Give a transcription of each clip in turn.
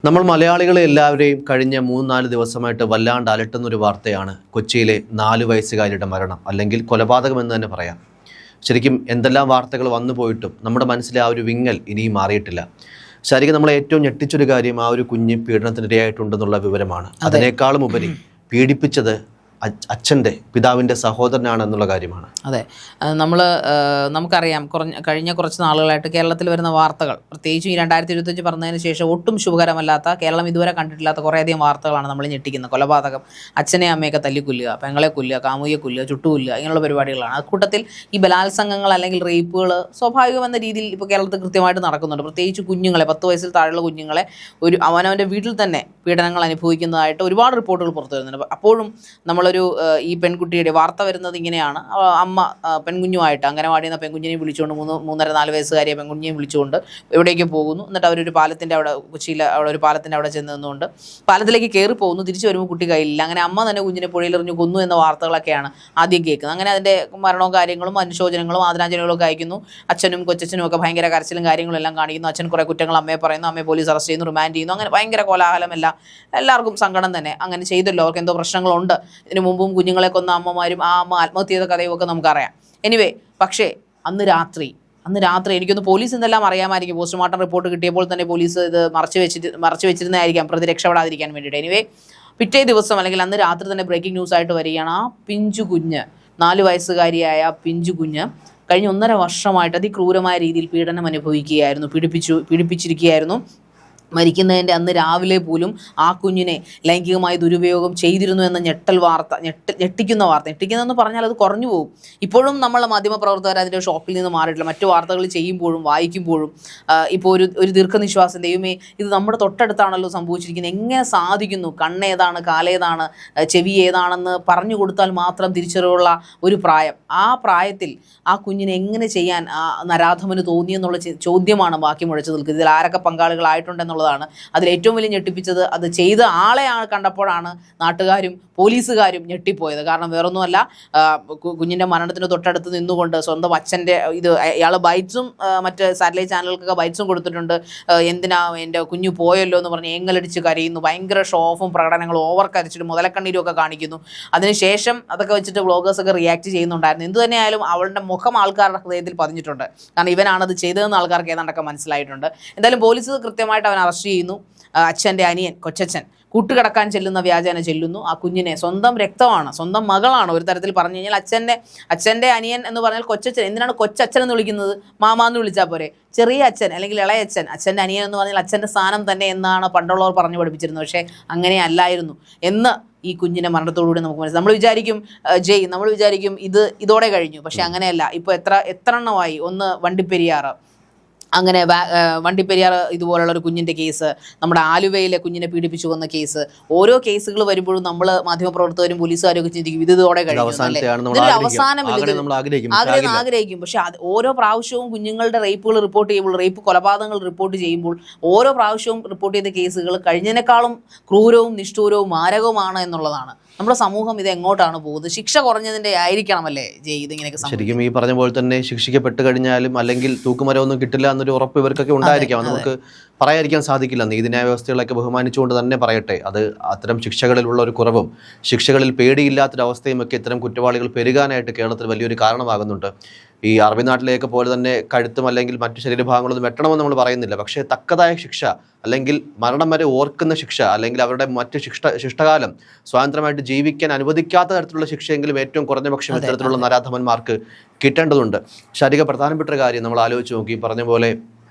നമ്മൾ മലയാളികളെ എല്ലാവരെയും കഴിഞ്ഞ 3-4 ദിവസമായിട്ട് വല്ലാണ്ട് അലട്ടുന്നൊരു വാർത്തയാണ് കൊച്ചിയിലെ 4 വയസ്സുകാരിയുടെ മരണം, അല്ലെങ്കിൽ കൊലപാതകം എന്ന് തന്നെ പറയാം. ശരിക്കും എന്തെല്ലാം വാർത്തകൾ വന്നു പോയിട്ടും നമ്മുടെ മനസ്സിലെ ആ ഒരു വിങ്ങൽ ഇനിയും മാറിയിട്ടില്ല. ശരിക്കും നമ്മളെ ഏറ്റവും ഞെട്ടിച്ചൊരു കാര്യം ആ ഒരു കുഞ്ഞ് പീഡനത്തിനിരയായിട്ടുണ്ടെന്നുള്ള വിവരമാണ്. അതിനേക്കാളും ഉപരി പീഡിപ്പിച്ചത് അച്ഛൻ്റെ പിതാവിൻ്റെ സഹോദരനാണ് എന്നുള്ള കാര്യമാണ്. അതെ, നമുക്കറിയാം കഴിഞ്ഞ കുറച്ച് നാളുകളായിട്ട് കേരളത്തിൽ വരുന്ന വാർത്തകൾ, പ്രത്യേകിച്ചും ഈ 2025 പറഞ്ഞതിന് ശേഷം ഒട്ടും ശുഭകരമല്ലാത്ത, കേരളം ഇതുവരെ കണ്ടിട്ടില്ലാത്ത കുറേയധികം വാർത്തകളാണ് നമ്മൾ ഞെട്ടിക്കുന്നത്. കൊലപാതകം, അച്ഛനെ അമ്മയൊക്കെ തല്ലിക്കൊല്ലുക, പെങ്ങളെ കൊല്ലുക, കാമുകിയെ കൊല്ലുക, ചുട്ടുകൊല്ലുക, ഇങ്ങനെയുള്ള പരിപാടികളാണ്. അക്കൂട്ടത്തിൽ ഈ ബലാത്സംഗങ്ങൾ അല്ലെങ്കിൽ റേപ്പുകൾ സ്വാഭാവികമെന്ന രീതിയിൽ ഇപ്പോൾ കേരളത്തിൽ കൃത്യമായിട്ട് നടക്കുന്നുണ്ട്. പ്രത്യേകിച്ച് കുഞ്ഞുങ്ങളെ, 10 വയസ്സിൽ താഴെയുള്ള കുഞ്ഞുങ്ങളെ അവനവൻ്റെ വീട്ടിൽ തന്നെ പീഡനങ്ങൾ അനുഭവിക്കുന്നതായിട്ട് ഒരുപാട് റിപ്പോർട്ടുകൾ പുറത്തു വരുന്നുണ്ട്. അപ്പോഴും ഈ പെൺകുട്ടിയുടെ വാർത്ത വരുന്നത് ഇങ്ങനെയാണ്: അമ്മ പെൺകുഞ്ഞുമായിട്ട് അംഗനവാടിയിൽ നിന്ന് പെൺകുഞ്ഞിനെ വിളിച്ചുകൊണ്ട് 3-4 വയസ്സുകാരിയെ പെൺകുഞ്ഞിനെ വിളിച്ചുകൊണ്ട് എവിടേക്ക് പോകുന്നു. എന്നിട്ട് അവരൊരു പാലത്തിൻ്റെ അവിടെ, കൊച്ചിയിൽ അവിടെ ഒരു പാലത്തിൻ്റെ അവിടെ ചെന്ന് നിന്നുകൊണ്ട് പാലത്തിലേക്ക് കയറി പോകുന്നു. തിരിച്ചു വരുമ്പോൾ കുട്ടി കയ്യിലില്ല. അങ്ങനെ അമ്മ തന്നെ കുഞ്ഞിനെ പുഴയിലെറിഞ്ഞു കൊന്നു എന്ന വാർത്തകളൊക്കെയാണ് ആദ്യം കേൾക്കുന്നത്. അങ്ങനെ അതിൻ്റെ മരണവും കാര്യങ്ങളും അനുശോചനങ്ങളും ആദരാഞ്ജലികളും ഒക്കെ അയക്കുന്നു. അച്ഛനും കൊച്ചച്ഛനും ഒക്കെ ഭയങ്കര കരച്ചിലും കാര്യങ്ങളും എല്ലാം കാണിക്കുന്നു. അച്ഛൻ കുറേ കുറ്റങ്ങൾ അമ്മയെ പറയുന്നു, അമ്മയെ പോലീസ് അറസ്റ്റ് ചെയ്യുന്നു, റിമാൻഡ് ചെയ്യുന്നു. അങ്ങനെ ഭയങ്കര കോലാഹലമല്ല, എല്ലാവർക്കും സങ്കടം തന്നെ. അങ്ങനെ ചെയ്തല്ലോ, അവർക്ക് എന്തോ പ്രശ്നങ്ങളുണ്ട്, ഇതിനു മുമ്പും കുഞ്ഞുങ്ങളെ കൊന്ന അമ്മമാരും ആ അമ്മ ആത്മഹത്യ ചെയ്ത കഥയും ഒക്കെ നമുക്കറിയാം. എനിവേ, പക്ഷേ അന്ന് രാത്രി എനിക്കൊന്ന് പോലീസ് എന്തെല്ലാം അറിയാമായിരിക്കും. പോസ്റ്റ്മോർട്ടം റിപ്പോർട്ട് കിട്ടിയപ്പോൾ തന്നെ പോലീസ് ഇത് മറച്ചു വെച്ചിരുന്നതായിരിക്കാം, പ്രതി രക്ഷപ്പെടാതിരിക്കാൻ വേണ്ടിയിട്ട്. എനിവേ, പിറ്റേ ദിവസം അല്ലെങ്കിൽ അന്ന് രാത്രി തന്നെ ബ്രേക്കിംഗ് ന്യൂസ് ആയിട്ട് വരികയാണ് ആ പിഞ്ചു കുഞ്ഞ്, 4 വയസ്സുകാരിയായ പിഞ്ചു കുഞ്ഞ് കഴിഞ്ഞ 1.5 വർഷമായിട്ട് അതിക്രൂരമായ രീതിയിൽ പീഡനം അനുഭവിക്കുകയായിരുന്നു, പീഡിപ്പിച്ചിരിക്കുകയായിരുന്നു. മരിക്കുന്നതിൻ്റെ അന്ന് രാവിലെ പോലും ആ കുഞ്ഞിനെ ലൈംഗികമായി ദുരുപയോഗം ചെയ്തിരുന്നു എന്ന ഞെട്ടിക്കുന്നതെന്ന് പറഞ്ഞാൽ അത് കുറഞ്ഞു പോകും. ഇപ്പോഴും നമ്മൾ മാധ്യമപ്രവർത്തകർ അതിൻ്റെ ഷോക്കിൽ നിന്ന് മാറിയിട്ടില്ല. മറ്റു വാർത്തകൾ ചെയ്യുമ്പോഴും വായിക്കുമ്പോഴും ഇപ്പോൾ ഒരു ദീർഘനിശ്വാസം, ദൈവമേ ഇത് നമ്മുടെ തൊട്ടടുത്താണല്ലോ സംഭവിച്ചിരിക്കുന്നത്, എങ്ങനെ സാധിക്കുന്നു, കണ്ണേതാണ്, കാലേതാണ്, ചെവി ഏതാണെന്ന് പറഞ്ഞു കൊടുത്താൽ മാത്രം തിരിച്ചറിവുള്ള ഒരു പ്രായം. ആ പ്രായത്തിൽ ആ കുഞ്ഞിനെ എങ്ങനെ ചെയ്യാൻ ആ നരാധമന് തോന്നിയെന്നുള്ള ചോദ്യമാണ് ബാക്കി മുഴച്ചു നിൽക്കുന്നത്. ഇതിൽ ആരൊക്കെ പങ്കാളികളായിട്ടുണ്ടെന്നുള്ള ാണ് അതിൽ ഏറ്റവും വലിയ ഞെട്ടിപ്പിച്ചത്. അത് ചെയ്ത ആളെ കണ്ടപ്പോഴാണ് നാട്ടുകാരും പോലീസുകാരും ഞെട്ടിപ്പോയത്. കാരണം വേറൊന്നുമല്ല, കുഞ്ഞിൻ്റെ മരണത്തിന് തൊട്ടടുത്ത് നിന്നുകൊണ്ട് സ്വന്തം അച്ഛൻ്റെ ഇയാൾ ബൈറ്റ്സും മറ്റ് സാറ്റലൈറ്റ് ചാനലുകൾക്കൊക്കെ ബൈറ്റ്സും കൊടുത്തിട്ടുണ്ട്. എന്തിനാ എൻ്റെ കുഞ്ഞു പോയല്ലോ എന്ന് പറഞ്ഞ് ഏങ്ങലടിച്ച് കരയുന്നു. ഭയങ്കര ഷോ ഓഫും പ്രകടനങ്ങളും, ഓവർ കരച്ചിട്ട് മുതലക്കണ്ണീരും ഒക്കെ കാണിക്കുന്നു. അതിനുശേഷം അതൊക്കെ വെച്ചിട്ട് വ്ളോഗേഴ്സൊക്കെ റിയാക്ട് ചെയ്യുന്നുണ്ടായിരുന്നു. എന്തു തന്നെയായാലും അവളുടെ മുഖം ആൾക്കാരുടെ ഹൃദയത്തിൽ പതിഞ്ഞിട്ടുണ്ട്. കാരണം ഇവനാണത് ചെയ്തതെന്ന് ആൾക്കാർക്ക് ഏതാണ്ടൊക്കെ മനസ്സിലായിട്ടുണ്ട്. എന്തായാലും പോലീസ് കൃത്യമായിട്ട് അവൻ അറസ്റ്റ് ചെയ്യുന്നു. അച്ഛൻ്റെ അനിയൻ, കൊച്ചച്ഛൻ കൂട്ടുകിടക്കാൻ ചെല്ലുന്ന വ്യാജേന ചെല്ലുന്നു. ആ കുഞ്ഞിനെ, സ്വന്തം രക്തമാണ്, സ്വന്തം മകളാണ് ഒരു തരത്തിൽ പറഞ്ഞു കഴിഞ്ഞാൽ. അച്ഛൻ്റെ അനിയൻ എന്ന് പറഞ്ഞാൽ കൊച്ചച്ഛൻ. എന്തിനാണ് കൊച്ചച്ഛൻ എന്ന് വിളിക്കുന്നത്? മാമാന്ന് വിളിച്ചാൽ പോരെ? ചെറിയ അച്ഛൻ അല്ലെങ്കിൽ ഇളയച്ഛൻ, അച്ഛൻ്റെ അനിയൻ എന്ന് പറഞ്ഞാൽ അച്ഛൻ്റെ സ്ഥാനം തന്നെ എന്നാണ് പണ്ടുള്ളവർ പറഞ്ഞു പഠിപ്പിച്ചിരുന്നത്. പക്ഷേ അങ്ങനെ അല്ലായിരുന്നു എന്ന് ഈ കുഞ്ഞിൻ്റെ മരണത്തോടുകൂടി നമുക്ക് മനസ്സിലാവും. നമ്മൾ വിചാരിക്കും ഇതോടെ കഴിഞ്ഞു. പക്ഷെ അങ്ങനെയല്ല. ഇപ്പോൾ എത്ര എണ്ണമായി? ഒന്ന് വണ്ടിപ്പെരിയാർ, അങ്ങനെ വണ്ടിപ്പെരിയാർ ഇതുപോലുള്ള ഒരു കുഞ്ഞിൻ്റെ കേസ്, നമ്മുടെ ആലുവയിലെ കുഞ്ഞിനെ പീഡിപ്പിച്ചു കൊന്ന കേസ്, ഓരോ കേസുകൾ വരുമ്പോഴും നമ്മൾ മാധ്യമപ്രവർത്തകരും പോലീസുകാരും ഒക്കെ ചിന്തിക്കും ഇതോടെ കഴിഞ്ഞു, ഇതിനൊരു അവസാനമില്ല, ആഗ്രഹിക്കും. പക്ഷെ ഓരോ പ്രാവശ്യവും കുഞ്ഞുങ്ങളുടെ റേപ്പുകൾ റിപ്പോർട്ട് ചെയ്യുമ്പോൾ, റേപ്പ് കൊലപാതകങ്ങൾ റിപ്പോർട്ട് ചെയ്യുമ്പോൾ, ഓരോ പ്രാവശ്യവും റിപ്പോർട്ട് ചെയ്ത കേസുകൾ കഴിഞ്ഞതിനേക്കാളും ക്രൂരവും നിഷ്ഠൂരവും മാരകവുമാണ് എന്നുള്ളതാണ്. നമ്മുടെ സമൂഹം ഇത് എങ്ങോട്ടാണ് പോകുന്നത്? ശിക്ഷ കുറഞ്ഞതിൻ്റെ ആയിരിക്കണമല്ലേ ഇതിങ്ങനെയൊക്കെ? ശരിക്കും ഈ പറഞ്ഞ പോലെ തന്നെ ശിക്ഷിക്കപ്പെട്ട് കഴിഞ്ഞാലും അല്ലെങ്കിൽ തൂക്കുമരമൊന്നും കിട്ടില്ല എന്നൊരു ഉറപ്പ് ഇവർക്കൊക്കെ ഉണ്ടായിരിക്കാം. നമുക്ക് പറയാതിരിക്കാൻ സാധിക്കില്ല. നീതിന്യായ വ്യവസ്ഥകളൊക്കെ ബഹുമാനിച്ചുകൊണ്ട് തന്നെ പറയട്ടെ. അത് അത്തരം ശിക്ഷകളിലുള്ള ഒരു കുറവും ശിക്ഷകളിൽ പേടിയില്ലാത്തൊരവസ്ഥയും ഒക്കെ ഇത്തരം കുറ്റവാളികൾ പെരുകാനായിട്ട് കേരളത്തിൽ വലിയൊരു കാരണമാകുന്നുണ്ട്. ഈ അറബി നാട്ടിലേക്ക് പോലെ തന്നെ കഴുത്തും അല്ലെങ്കിൽ മറ്റു ശരീരഭാഗങ്ങളൊന്നും വെട്ടണമെന്ന് നമ്മൾ പറയുന്നില്ല. പക്ഷേ തക്കതായ ശിക്ഷ, അല്ലെങ്കിൽ മരണം വരെ ഓർക്കുന്ന ശിക്ഷ, അല്ലെങ്കിൽ അവരുടെ മറ്റ് ശിഷ്ടകാലം സ്വാതന്ത്ര്യമായിട്ട് ജീവിക്കാൻ അനുവദിക്കാത്ത തരത്തിലുള്ള ശിക്ഷയെങ്കിലും ഏറ്റവും കുറഞ്ഞ പക്ഷം ഇത്തരത്തിലുള്ള നരാധമന്മാർക്ക് കിട്ടേണ്ടതുണ്ട്. ശാരീരിക പ്രധാനപ്പെട്ട കാര്യം നമ്മൾ ആലോചിച്ച് നോക്കി. പറഞ്ഞ പോലെ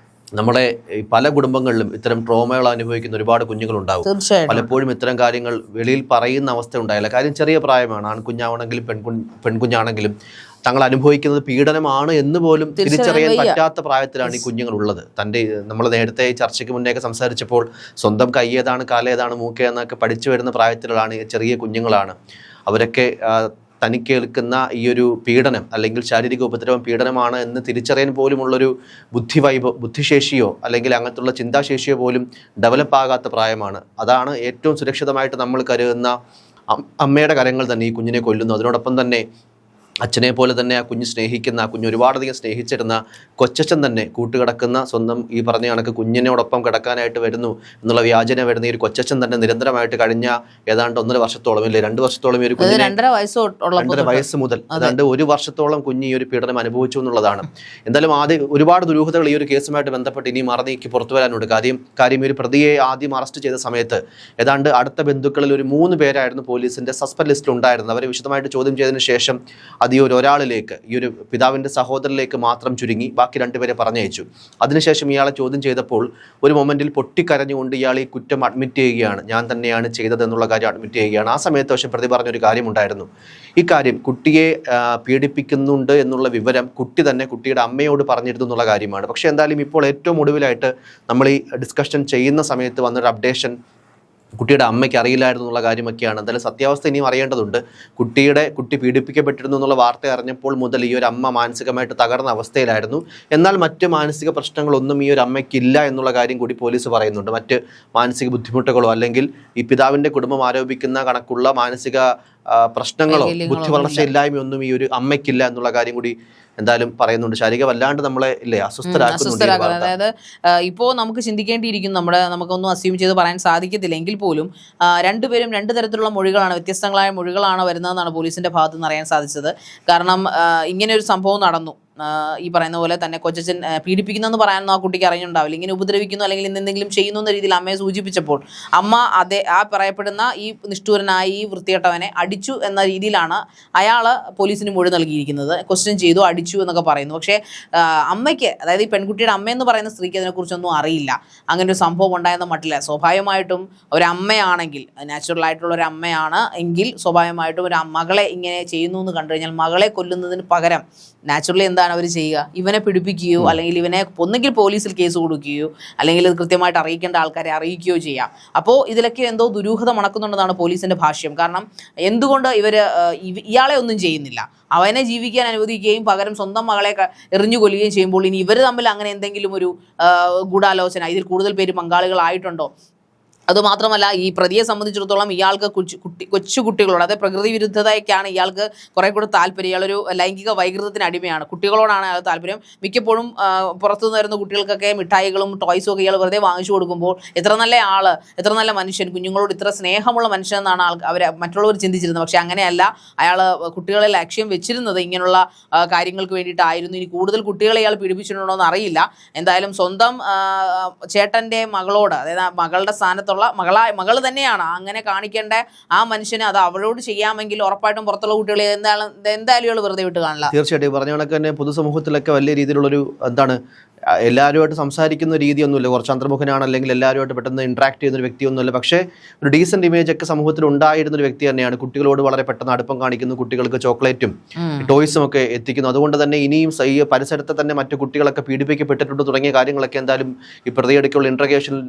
നമ്മുടെ പല കുടുംബങ്ങളിലും ഇത്തരം ട്രോമകൾ അനുഭവിക്കുന്ന ഒരുപാട് കുഞ്ഞുങ്ങളുണ്ടാവും. പലപ്പോഴും ഇത്തരം കാര്യങ്ങൾ വെളിയിൽ പറയുന്ന അവസ്ഥ ഉണ്ടായില്ല. കാര്യം ചെറിയ പ്രായമാണ്. ആൺകുഞ്ഞാണെങ്കിലും പെൺകുഞ്ഞാണെങ്കിലും തങ്ങൾ അനുഭവിക്കുന്നത് പീഡനമാണ് എന്ന് പോലും തിരിച്ചറിയാൻ പറ്റാത്ത പ്രായത്തിലാണ് ഈ കുഞ്ഞുങ്ങളുള്ളത്. നമ്മൾ നേരത്തെ ചർച്ചയ്ക്ക് മുന്നേയൊക്കെ സംസാരിച്ചപ്പോൾ സ്വന്തം കൈയേതാണ്, കാലേതാണ്, മൂക്കേന്നൊക്കെ പഠിച്ചു വരുന്ന പ്രായത്തിലാണ് ചെറിയ കുഞ്ഞുങ്ങളാണ്. അവരൊക്കെ തനിക്കേൽക്കുന്ന ഈ ഒരു പീഡനം അല്ലെങ്കിൽ ശാരീരിക ഉപദ്രവം പീഡനമാണ് എന്ന് തിരിച്ചറിയാൻ പോലുമുള്ളൊരു ബുദ്ധിശേഷിയോ അല്ലെങ്കിൽ അങ്ങനത്തുള്ള ചിന്താശേഷിയോ പോലും ഡെവലപ്പ് ആകാത്ത പ്രായമാണ്. അതാണ് ഏറ്റവും സുരക്ഷിതമായിട്ട് നമ്മൾ കരുതുന്ന അമ്മയുടെ കരങ്ങൾ തന്നെ ഈ കുഞ്ഞിനെ കൊല്ലുന്നു. അതിനോടൊപ്പം തന്നെ അച്ഛനെ പോലെ തന്നെ ആ കുഞ്ഞ് സ്നേഹിക്കുന്ന, ആ കുഞ്ഞ് ഒരുപാടധികം സ്നേഹിച്ചിരുന്ന കൊച്ചച്ഛൻ തന്നെ കൂട്ടുകിടക്കുന്ന, സ്വന്തം ഈ പറഞ്ഞ കണക്ക് കുഞ്ഞിനോടൊപ്പം കിടക്കാനായിട്ട് വരുന്നു എന്നുള്ള വ്യാജന വരുന്ന ഈ ഒരു കൊച്ചച്ഛൻ തന്നെ നിരന്തരമായിട്ട് കഴിഞ്ഞ ഏതാണ്ട് 1.5 വർഷത്തോളം ഇല്ലേ 2 വർഷത്തോളം ഈ ഒരു കുഞ്ഞിനെ 2.5 വയസ്സ് മുതൽ ഏതാണ്ട് 1 വർഷത്തോളം കുഞ്ഞ് ഈ ഒരു പീഡനം അനുഭവിച്ചു എന്നുള്ളതാണ്. എന്തായാലും ആദ്യം ഒരുപാട് ദുരൂഹതകൾ ഈ ഒരു കേസുമായിട്ട് ബന്ധപ്പെട്ട് ഇനി മറന്നേക്ക് പുറത്തു വരാനുണ്ട്. കാര്യം ഈ ഒരു പ്രതിയെ ആദ്യം അറസ്റ്റ് ചെയ്ത സമയത്ത് ഏതാണ്ട് അടുത്ത ബന്ധുക്കളിൽ ഒരു 3 പേരായിരുന്നു പോലീസിന്റെ സസ്പെൻഡ് ലിസ്റ്റിൽ ഉണ്ടായിരുന്നത്. അവരെ വിശദമായിട്ട് ചോദ്യം ചെയ്തതിനു ശേഷം അത് ഈ ഒരാളിലേക്ക്, ഈ ഒരു പിതാവിൻ്റെ സഹോദരനിലേക്ക് മാത്രം ചുരുങ്ങി, ബാക്കി 2 പേരെ പറഞ്ഞയച്ചു. അതിനുശേഷം ഇയാളെ ചോദ്യം ചെയ്തപ്പോൾ ഒരു മൊമെന്റിൽ പൊട്ടിക്കരഞ്ഞുകൊണ്ട് ഇയാൾ ഈ കുറ്റം അഡ്മിറ്റ് ചെയ്യുകയാണ്, ഞാൻ തന്നെയാണ് ചെയ്തതെന്നുള്ള കാര്യം അഡ്മിറ്റ് ചെയ്യുകയാണ്. ആ സമയത്ത് പക്ഷേ പ്രതി പറഞ്ഞൊരു കാര്യമുണ്ടായിരുന്നു. ഈ കാര്യം കുട്ടിയെ പീഡിപ്പിക്കുന്നുണ്ട് എന്നുള്ള വിവരം കുട്ടി തന്നെ കുട്ടിയുടെ അമ്മയോട് പറഞ്ഞിരുന്നു എന്നുള്ള കാര്യമാണ്. പക്ഷേ എന്തായാലും ഇപ്പോൾ ഏറ്റവും ഒടുവിലായിട്ട് നമ്മൾ ഈ ഡിസ്കഷൻ ചെയ്യുന്ന സമയത്ത് വന്നൊരു അപ്ഡേഷൻ കുട്ടിയുടെ അമ്മയ്ക്ക് അറിയില്ലായിരുന്നു എന്നുള്ള കാര്യമൊക്കെയാണ്. എന്തായാലും സത്യാവസ്ഥ ഇനിയും അറിയേണ്ടതുണ്ട്. കുട്ടി പീഡിപ്പിക്കപ്പെട്ടിരുന്നു എന്നുള്ള വാർത്ത അറിഞ്ഞപ്പോൾ മുതൽ ഈ ഒരു അമ്മ മാനസികമായിട്ട് തകർന്ന അവസ്ഥയിലായിരുന്നു. എന്നാൽ മറ്റ് മാനസിക പ്രശ്നങ്ങളൊന്നും ഈ ഒരു അമ്മയ്ക്കില്ല എന്നുള്ള കാര്യം കൂടി പോലീസ് പറയുന്നുണ്ട്. മറ്റ് മാനസിക ബുദ്ധിമുട്ടുകളോ അല്ലെങ്കിൽ ഈ പിതാവിൻ്റെ കുടുംബം ആരോപിക്കുന്ന കണക്കുള്ള മാനസിക പ്രശ്നങ്ങളോ ബുദ്ധി വളർച്ചയില്ലായ്മയൊന്നും ഈ ഒരു അമ്മയ്ക്കില്ല എന്നുള്ള കാര്യം കൂടി എന്തായാലും പറയുന്നുണ്ട്. ശാരീരിക വല്ലാണ്ട് നമ്മളെ ഇല്ലേ അസ്വസ്ഥരാക്കുന്നു. അതായത് ഇപ്പോൾ നമുക്ക് ചിന്തിക്കേണ്ടിയിരിക്കുന്നു, നമുക്കൊന്നും അസ്യൂം ചെയ്ത് പറയാൻ സാധിക്കത്തില്ല എങ്കിൽ പോലും 2 പേരും 2 തരത്തിലുള്ള മൊഴികളാണ്, വ്യത്യസ്തങ്ങളായ മൊഴികളാണ് വരുന്നതെന്നാണ് പോലീസിന്റെ ഭാഗത്ത് നിന്ന് അറിയാൻ സാധിച്ചത്. കാരണം ഇങ്ങനെ ഒരു സംഭവം നടന്നു, ഈ പറയുന്ന പോലെ തന്നെ കൊച്ചച്ഛൻ പീഡിപ്പിക്കുന്നെന്ന് പറയാനൊന്നും ആ കുട്ടിക്ക് അറിഞ്ഞുണ്ടാവില്ല. ഇങ്ങനെ ഉപദ്രവിക്കുന്നു അല്ലെങ്കിൽ എന്തെങ്കിലും ചെയ്യുന്നു എന്ന രീതിയിൽ അമ്മയെ സൂചിപ്പിച്ചപ്പോൾ അമ്മ ആ പറയപ്പെടുന്ന ഈ നിഷ്ഠൂരനായ ഈ വൃത്തികെട്ടവനെ അടിച്ചു എന്ന രീതിയിലാണ് അയാൾ പോലീസിന് മൊഴി നൽകിയിരിക്കുന്നത്. ക്വസ്റ്റ്യൻ ചെയ്തു, അടിച്ചു എന്നൊക്കെ പറയുന്നു. പക്ഷേ അമ്മയ്ക്ക്, അതായത് ഈ പെൺകുട്ടിയുടെ അമ്മയെന്ന് പറയുന്ന സ്ത്രീക്ക് അതിനെക്കുറിച്ചൊന്നും അറിയില്ല. അങ്ങനെ ഒരു സംഭവം ഉണ്ടായെന്ന മട്ടില്ല. സ്വാഭാവികമായിട്ടും ഒരമ്മയാണെങ്കിൽ, നാച്ചുറൽ ആയിട്ടുള്ള ഒരു അമ്മയാണ് എങ്കിൽ സ്വാഭാവികമായിട്ടും ഒരു മകളെ ഇങ്ങനെ ചെയ്യുന്നു എന്ന് കണ്ടു കഴിഞ്ഞാൽ മകളെ കൊല്ലുന്നതിന് പകരം നാച്ചുറലി എന്താണ് അവർ ചെയ്യുക? ഇവനെ പിടിപ്പിക്കുകയോ അല്ലെങ്കിൽ ഇവനെ ഒന്നെങ്കിൽ പോലീസിൽ കേസ് കൊടുക്കുകയോ അല്ലെങ്കിൽ ഇത് കൃത്യമായിട്ട് അറിയിക്കേണ്ട ആൾക്കാരെ അറിയിക്കുകയോ ചെയ്യാം. അപ്പോൾ ഇതിലൊക്കെ എന്തോ ദുരൂഹത മണക്കുന്നുണ്ടെന്നാണ് പോലീസിന്റെ ഭാഷ്യം. കാരണം എന്തുകൊണ്ട് ഇയാളെ ഒന്നും ചെയ്യുന്നില്ല, അവനെ ജീവിക്കാൻ അനുവദിക്കുകയും പകരം സ്വന്തം മകളെ എറിഞ്ഞു കൊല്ലുകയും ചെയ്യുമ്പോൾ ഇനി ഇവർ തമ്മിൽ അങ്ങനെ എന്തെങ്കിലും ഒരു ഗൂഢാലോചന, ഇതിൽ കൂടുതൽ പേര് പങ്കാളികളായിട്ടുണ്ടോ? അതുമാത്രമല്ല ഈ പ്രതിയെ സംബന്ധിച്ചിടത്തോളം ഇയാൾക്ക് കൊച്ചു കുട്ടികളോട്, അതായത് പ്രകൃതി വിരുദ്ധതയ്ക്കാണ് ഇയാൾക്ക് കുറെ കൂടെ താല്പര്യം. ഇയാളൊരു ലൈംഗിക വൈകൃതത്തിന് അടിമയാണ്, കുട്ടികളോടാണ് അയാൾ താല്പര്യം. മിക്കപ്പോഴും പുറത്തുനിന്ന് വരുന്ന കുട്ടികൾക്കൊക്കെ മിഠായികളും ടോയ്സും ഒക്കെ ഇയാൾ വെറുതെ വാങ്ങിച്ചു കൊടുക്കുമ്പോൾ എത്ര നല്ല ആള്, എത്ര നല്ല മനുഷ്യൻ, കുഞ്ഞുങ്ങളോട് ഇത്ര സ്നേഹമുള്ള മനുഷ്യൻ എന്നാണ് മറ്റുള്ളവർ ചിന്തിച്ചിരുന്നത്. പക്ഷെ അങ്ങനെയല്ല, അയാൾ കുട്ടികളെ ലക്ഷ്യം വെച്ചിരുന്നത് ഇങ്ങനെയുള്ള കാര്യങ്ങൾക്ക് വേണ്ടിയിട്ടായിരുന്നു. ഇനി കൂടുതൽ കുട്ടികളെ ഇയാൾ പീഡിപ്പിച്ചിട്ടുണ്ടോ എന്ന് അറിയില്ല. എന്തായാലും സ്വന്തം ചേട്ടൻ്റെ മകളോട്, അതായത് മകളുടെ സ്ഥാനത്തുള്ള മകൾ തന്നെയാണ് അങ്ങനെ കാണിക്കേണ്ട ആ മനുഷ്യന് അത് അവളോട് ചെയ്യാമെങ്കിൽ ഉറപ്പായിട്ടും പുറത്തുള്ള കുട്ടികളെ എന്തായാലും ഇയാൾ വെറുതെ വിട്ട് കാണില്ല. തീർച്ചയായിട്ടും പറഞ്ഞ കണക്ക് തന്നെ പൊതുസമൂഹത്തിലൊക്കെ വലിയ രീതിയിലുള്ളൊരു എല്ലാവരുമായിട്ട് സംസാരിക്കുന്ന രീതിയൊന്നുമില്ല. കുറച്ച് അന്തർമുഖനാണ്, അല്ലെങ്കിൽ എല്ലാവരുമായിട്ട് പെട്ടെന്ന് ഇന്ററാക്ട് ചെയ്യുന്ന ഒരു വ്യക്തിയൊന്നുമില്ല. പക്ഷേ ഒരു ഡീസന്റ് ഇമേജ് ഒക്കെ സമൂഹത്തിൽ ഉണ്ടായിരുന്ന ഒരു വ്യക്തി തന്നെയാണ്. കുട്ടികളോട് വളരെ പെട്ടെന്ന് അടുപ്പം കാണിക്കുന്നു, കുട്ടികൾക്ക് ചോക്ലേറ്റും ടോയ്സും ഒക്കെ എത്തിക്കുന്നു. അതുകൊണ്ട് തന്നെ ഇനിയും ഈ പരിസരത്തെ തന്നെ മറ്റു കുട്ടികളൊക്കെ പീഡിപ്പിക്കപ്പെട്ടിട്ടുണ്ട് തുടങ്ങിയ കാര്യങ്ങളൊക്കെ എന്തായാലും ഈ പ്രതിയെടുക്കുള്ള ഇന്റർഗേഷനിൽ,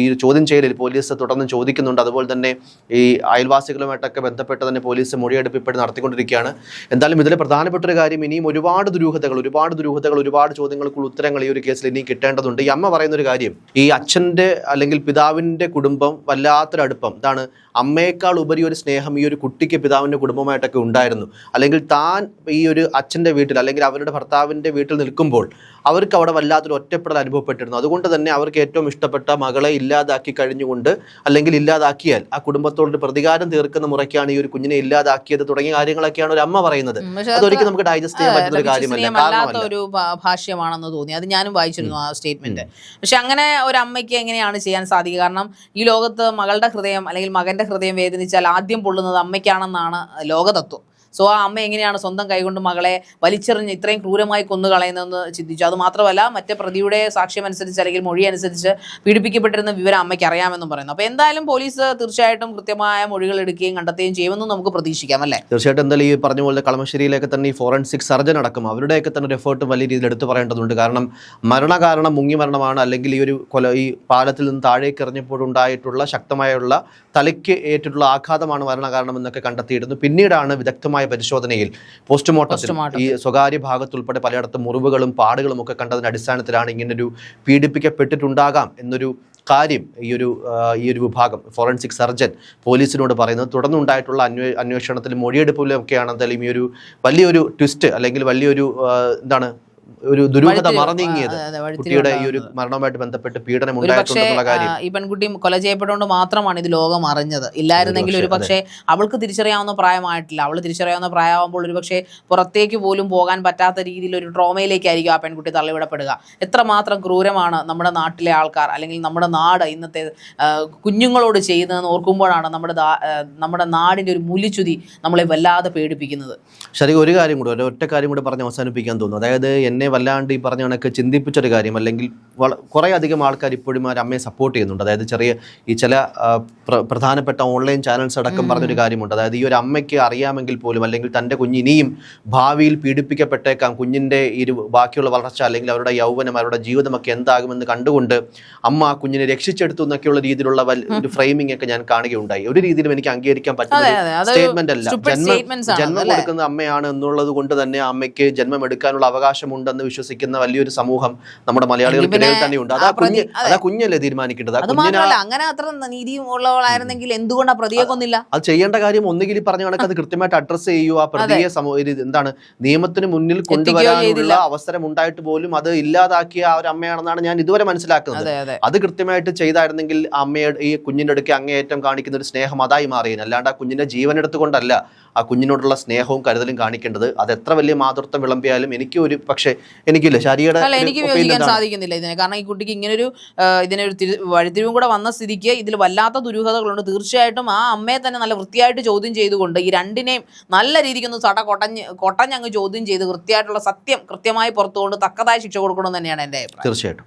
ഈ ചോദ്യം ചെയ്യലിൽ പോലീസ് തുടർന്ന് ചോദിക്കുന്നുണ്ട്. അതുപോലെ തന്നെ ഈ അയൽവാസികളുമായിട്ടൊക്കെ ബന്ധപ്പെട്ട് തന്നെ പോലീസ് മൊഴിയെടുപ്പ് ഇപ്പോഴും നടത്തിക്കൊണ്ടിരിക്കുകയാണ്. എന്തായാലും ഇതിലെ പ്രധാനപ്പെട്ട ഒരു കാര്യം, ഇനിയും ഒരുപാട് ദുരൂഹതകൾ, ഒരുപാട് ചോദ്യങ്ങൾക്കുള്ള ഉത്തരങ്ങൾ ഈ ഒരു കേസിൽ ഇനി കിട്ടേണ്ടതുണ്ട്. ഈ അമ്മ പറയുന്ന ഒരു കാര്യം, ഈ അച്ഛൻ്റെ അല്ലെങ്കിൽ പിതാവിൻ്റെ കുടുംബം വല്ലാത്തൊരു അടുപ്പം, ഇതാണ് അമ്മയേക്കാൾ ഉപരി ഒരു സ്നേഹം ഈ ഒരു കുട്ടിക്ക് പിതാവിൻ്റെ കുടുംബമായിട്ടൊക്കെ ഉണ്ടായിരുന്നു. അല്ലെങ്കിൽ താൻ ഈ ഒരു അച്ഛൻ്റെ വീട്ടിൽ അല്ലെങ്കിൽ അവരുടെ ഭർത്താവിൻ്റെ വീട്ടിൽ നിൽക്കുമ്പോൾ അവർക്ക് അവിടെ വല്ലാത്തൊരു ഒറ്റപ്പെടൽ അനുഭവപ്പെട്ടിരുന്നു. അതുകൊണ്ട് തന്നെ അവർക്ക് ഏറ്റവും ഇഷ്ടപ്പെട്ട മകളെ ഇല്ലാതാക്കി കഴിഞ്ഞുകൊണ്ട്, അല്ലെങ്കിൽ ഇല്ലാതാക്കിയാൽ ആ കുടുംബത്തോട് പ്രതികാരം തീർക്കുന്ന മുറയ്ക്കാണ് ഈ ഒരു കുഞ്ഞിനെ ഇല്ലാതാക്കിയത് തുടങ്ങിയ കാര്യങ്ങളൊക്കെയാണ് ഒരു അമ്മ പറയുന്നത്. അതൊരിക്കലും നമുക്ക് ഡൈജസ്റ്റ് ചെയ്യാൻ പറ്റുന്ന ഒരു കാര്യമല്ല, ഒരു ഭാഷ്യമാണെന്ന് തോന്നി. അത് ഞാനും വായിച്ചിരുന്നു ആ സ്റ്റേറ്റ്മെന്റ്. പക്ഷെ അങ്ങനെ ഒരു അമ്മയ്ക്ക് എങ്ങനെയാണ് ചെയ്യാൻ സാധിക്കുക? കാരണം ഈ ലോകത്ത് മകളുടെ ഹൃദയം അല്ലെങ്കിൽ മകന്റെ ഹൃദയം വേദനിച്ചാൽ ആദ്യം പൊള്ളുന്നത് അമ്മയ്ക്കാണെന്നാണ് ലോകതത്വം. സോ ആ അമ്മ എങ്ങനെയാണ് സ്വന്തം കൈകൊണ്ട് മകളെ വലിച്ചെറിഞ്ഞ് ഇത്രയും ക്രൂരമായി കൊന്നുകളയുന്നതെന്ന് ചിന്തിച്ചു. അത് മാത്രമല്ല, മറ്റേ പ്രതിയുടെ സാക്ഷ്യം അനുസരിച്ച് അല്ലെങ്കിൽ മൊഴി അനുസരിച്ച് പീഡിപ്പിക്കപ്പെട്ടിരുന്ന വിവരം അമ്മയ്ക്ക് അറിയാമെന്നും പറയുന്നു. അപ്പോൾ എന്തായാലും പോലീസ് തീർച്ചയായിട്ടും കൃത്യമായ മൊഴികൾ എടുക്കുകയും കണ്ടെത്തുകയും ചെയ്യുമെന്നും നമുക്ക് പ്രതീക്ഷിക്കാം, അല്ലേ? തീർച്ചയായിട്ടും. എന്തായാലും ഈ പറഞ്ഞ പോലെ കളമശ്ശേരിയിലേക്ക് തന്നെ ഈ ഫോറൻസിക് സർജൻ അടക്കം അവരുടെയൊക്കെ തന്നെ ഒരു എഫേർട്ടും വലിയ രീതിയിൽ എടുത്തു പറയേണ്ടതുണ്ട്. കാരണം മരണകാരണം മുങ്ങി മരണമാണ്, അല്ലെങ്കിൽ ഈ ഒരു ഈ പാലത്തിൽ നിന്ന് താഴേക്ക് എറിഞ്ഞപ്പോഴുണ്ടായിട്ടുള്ള ശക്തമായുള്ള തലയ്ക്ക് ഏറ്റിട്ടുള്ള ആഘാതമാണ് മരണകാരണം എന്നൊക്കെ കണ്ടെത്തിയിരുന്നു. പിന്നീടാണ് വിദഗ്ധമായ പരിശോധനയിൽ പോസ്റ്റ്മോർട്ടത്തിൽ ഈ സ്വകാര്യ ഭാഗത്തുൾപ്പെടെ പലയിടത്തും മുറിവുകളും പാടുകളും ഒക്കെ കണ്ടതിന്റെ അടിസ്ഥാനത്തിലാണ് ഇങ്ങനൊരു പീഡിപ്പിക്കപ്പെട്ടിട്ടുണ്ടാകാം എന്നൊരു കാര്യം ഈ ഒരു വിഭാഗം ഫോറൻസിക് സർജൻ പോലീസിനോട് പറയുന്നത്. തുടർന്നുണ്ടായിട്ടുള്ള അന്വേഷണത്തിലും മൊഴിയെടുപ്പിലും ഒക്കെയാണ് എന്തായാലും ഈ ഒരു വലിയൊരു ട്വിസ്റ്റ് അല്ലെങ്കിൽ വലിയൊരു ഒരു ദുരൂഹത മറനീങ്ങിയത്. കുട്ടിയുടെ ഈ ഒരു മരണവുമായിട്ട് ബന്ധപ്പെട്ട് പീഡനം ഉണ്ടായിട്ടുണ്ടെന്നുള്ള കാര്യം ഈ പെൺകുട്ടി കൊല ചെയ്യപ്പെട്ടുകൊണ്ട് മാത്രമാണ് ഇത് ലോകം അറിഞ്ഞത്. ഇല്ലായിരുന്നെങ്കിൽ ഒരു പക്ഷേ അവൾക്ക് തിരിച്ചറിയാവുന്ന പ്രായമായിട്ടില്ല. അവൾ തിരിച്ചറിയാവുന്ന പ്രായമാകുമ്പോൾ ഒരു പക്ഷേ പുറത്തേക്ക് പോലും പോകാൻ പറ്റാത്ത രീതിയിൽ ഒരു ട്രോമയിലേക്കായിരിക്കും ആ പെൺകുട്ടി തള്ളിവിടപ്പെടുക. എത്രമാത്രം ക്രൂരമാണ് നമ്മുടെ നാട്ടിലെ ആൾക്കാർ അല്ലെങ്കിൽ നമ്മുടെ നാട് ഇന്നത്തെ കുഞ്ഞുങ്ങളോട് ചെയ്യുന്നതെന്ന് ഓർക്കുമ്പോഴാണ് നമ്മുടെ നാടിൻ്റെ ഒരു മൂല്യച്യുതി നമ്മളെ വല്ലാതെ പേടിപ്പിക്കുന്നത്. ശരി, ഒരു കാര്യം കൂടെ ഒറ്റ കാര്യം കൂടെ പറഞ്ഞ് അവസാനിപ്പിക്കാൻ തോന്നുന്നു. അതായത് എന്നെ വല്ലാണ്ട് ഈ പറഞ്ഞ കണക്ക് ചിന്തിപ്പിച്ചൊരു കാര്യം, അല്ലെങ്കിൽ കുറേ അധികം ആൾക്കാർ ഇപ്പോഴും ആ അമ്മയെ സപ്പോർട്ട് ചെയ്യുന്നുണ്ട്. അതായത് ചില പ്രധാനപ്പെട്ട ഓൺലൈൻ ചാനൽസ് അടക്കം പറഞ്ഞൊരു കാര്യമുണ്ട്. അതായത് ഈ ഒരു അമ്മയ്ക്ക് അറിയാമെങ്കിൽ പോലും അല്ലെങ്കിൽ തൻ്റെ കുഞ്ഞ് ഇനിയും ഭാവിയിൽ പീഡിപ്പിക്കപ്പെട്ടേക്കാം, കുഞ്ഞിൻ്റെ ഈ ബാക്കിയുള്ള വളർച്ച അല്ലെങ്കിൽ അവരുടെ യൗവനം അവരുടെ ജീവിതമൊക്കെ എന്താകുമെന്ന് കണ്ടുകൊണ്ട് അമ്മ ആ കുഞ്ഞിനെ രക്ഷിച്ചെടുത്തു എന്നൊക്കെയുള്ള രീതിയിലുള്ള ഒരു ഫ്രെയിമിംഗ് ഒക്കെ ഞാൻ കാണുകയുണ്ടായി. ഒരു രീതിയിലും എനിക്ക് അംഗീകരിക്കാൻ പറ്റുന്ന സ്റ്റേറ്റ്മെന്റ് അല്ല. ജന്മം കൊടുക്കുന്ന അമ്മയാണ് എന്നുള്ളത് കൊണ്ട് തന്നെ അമ്മയ്ക്ക് ജന്മം എടുക്കാനുള്ള അവകാശമുണ്ടെന്ന് വിശ്വസിക്കുന്ന വലിയൊരു സമൂഹം നമ്മുടെ മലയാളികൾക്കിടയിൽ തന്നെയുണ്ട്. അതാ കുഞ്ഞല്ലേ തീരുമാനിക്കേണ്ടത്. അങ്ങനെ അത്ര നീതിയും ഉള്ളവളായിരുന്നെങ്കിൽ എന്തുകൊണ്ടാണ് പ്രതിയെ കൊന്നില്ല? അത് ചെയ്യേണ്ട കാര്യം ഒന്നുകിൽ പറഞ്ഞ കണക്ക് അത് കൃത്യമായിട്ട് അഡ്രസ് ചെയ്യുക, ആ പ്രതിയെ നിയമത്തിന് മുന്നിൽ കൊണ്ടുവരാനുള്ള അവസരം ഉണ്ടായിട്ട് പോലും അത് ഇല്ലാതാക്കിയ ആ ഒരു അമ്മയാണെന്നാണ് ഞാൻ ഇതുവരെ മനസ്സിലാക്കുന്നത്. അത് കൃത്യമായിട്ട് ചെയ്തായിരുന്നെങ്കിൽ അമ്മയുടെ ഈ കുഞ്ഞിന്റെ അടുക്ക് അങ്ങേയറ്റം കാണിക്കുന്ന ഒരു സ്നേഹം അതായി മാറിയേനെ. അല്ലാണ്ട് ആ കുഞ്ഞിന്റെ ജീവൻ എടുത്തുകൊണ്ടല്ല ആ കുഞ്ഞിനോടുള്ള സ്നേഹവും കരുതലും കാണിക്കേണ്ടത്. അത് എത്ര വലിയ മാതൃത്വം വിളമ്പിയാലും എനിക്കില്ല ശാരിയുടെ എനിക്ക് യോജിക്കാൻ സാധിക്കുന്നില്ല ഇതിനെ. കാരണം ഈ കുട്ടിക്ക് ഇങ്ങനൊരു ഇതിനൊരു വഴിത്തിരിവും കൂടെ വന്ന സ്ഥിതിക്ക് ഇതിൽ വല്ലാത്ത ദുരൂഹതകളുണ്ട്. തീർച്ചയായിട്ടും ആ അമ്മയെ തന്നെ നല്ല വൃത്തിയായിട്ട് ചോദ്യം ചെയ്തുകൊണ്ട് ഈ രണ്ടിനെയും നല്ല രീതിക്കൊന്ന് കൊട്ടഞ്ഞങ്ങ് ചോദ്യം ചെയ്ത് കൃത്യമായിട്ടുള്ള സത്യം കൃത്യമായി പുറത്തുകൊണ്ട് തക്കതായ ശിക്ഷ കൊടുക്കണമെന്ന് തന്നെയാണ് എൻ്റെ അഭിപ്രായം. തീർച്ചയായിട്ടും.